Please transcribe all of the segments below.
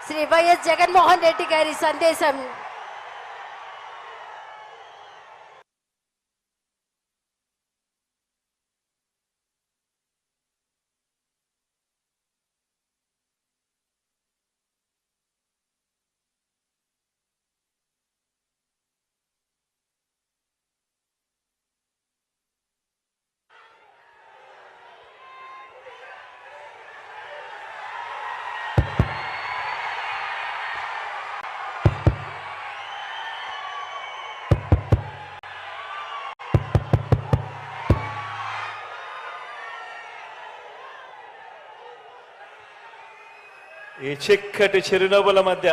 Shri YS Jaganmohan Reddy గారి సందేశం. ఈ చిక్కటి చిరునవ్వుల మధ్య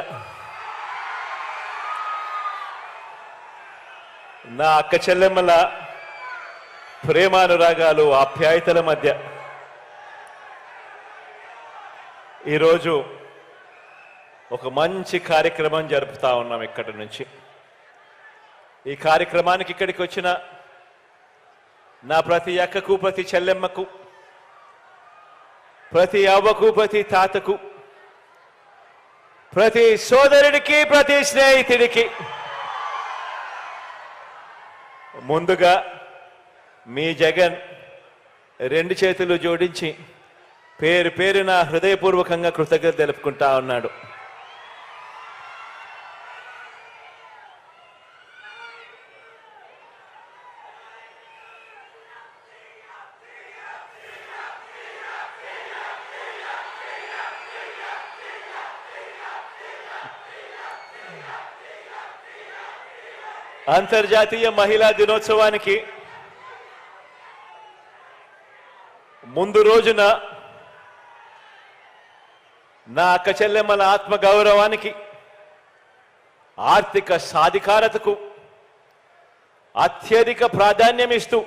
నా అక్క చెల్లెమ్మల ప్రేమానురాగాలు ఆప్యాయతల మధ్య ఈరోజు ఒక మంచి కార్యక్రమం జరుపుతా ఉన్నాం. ఇక్కడి నుంచి ఈ కార్యక్రమానికి ఇక్కడికి వచ్చిన నా ప్రతి అక్కకు, ప్రతి చెల్లెమ్మకు, ప్రతి అవ్వకు, ప్రతి తాతకు, ప్రతి సోదరుడికి, ప్రతి స్నేహితుడికి ముందుగా మీ జగన్ రెండు చేతులు జోడించి పేరు పేరున హృదయపూర్వకంగా కృతజ్ఞత తెలుపుకుంటా ఉన్నాడు. అంతర్జాతీయ మహిళా దినోత్సవానికి ముందు రోజున నా అక్క చెల్లెమ్మల ఆత్మగౌరవానికి, ఆర్థిక సాధికారతకు అత్యధిక ప్రాధాన్యం ఇస్తూ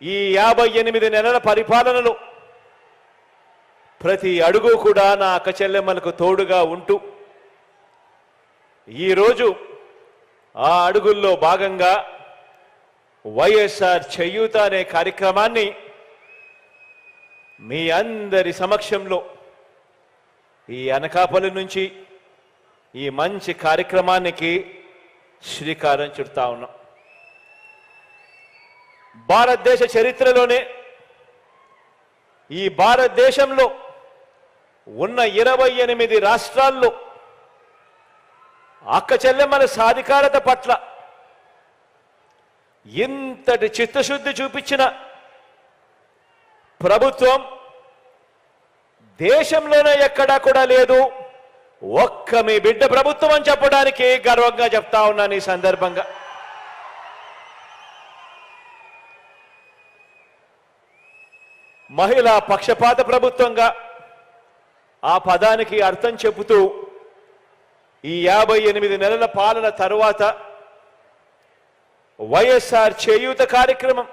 ఈ 58 నెలల పరిపాలనలో ప్రతి అడుగు కూడా నా అక్క చెల్లెమ్మలకు తోడుగా ఉంటూ ఈరోజు ఆ అడుగుల్లో భాగంగా వైఎస్ఆర్ చేయూత అనే కార్యక్రమాన్ని మీ అందరి సమక్షంలో ఈ అనకాపల్లి నుంచి ఈ మంచి కార్యక్రమానికి శ్రీకారం చుడతా ఉన్నాం. భారతదేశ చరిత్రలోనే ఈ భారతదేశంలో ఉన్న 28 రాష్ట్రాల్లో అక్క చెల్లెమ్మల సాధికారత పట్ల ఇంతటి చిత్తశుద్ధి చూపించిన ప్రభుత్వం దేశంలోనే ఎక్కడా కూడా లేదు. ఒక్క మీ బిడ్డ ప్రభుత్వం అని చెప్పడానికి గర్వంగా చెప్తా ఉన్నాను. ఈ సందర్భంగా మహిళా పక్షపాత ప్రభుత్వంగా ఆ పదానికి అర్థం చెబుతూ ఈ 58 నెలల పాలన తరువాత వైఎస్ఆర్ చేయూత కార్యక్రమం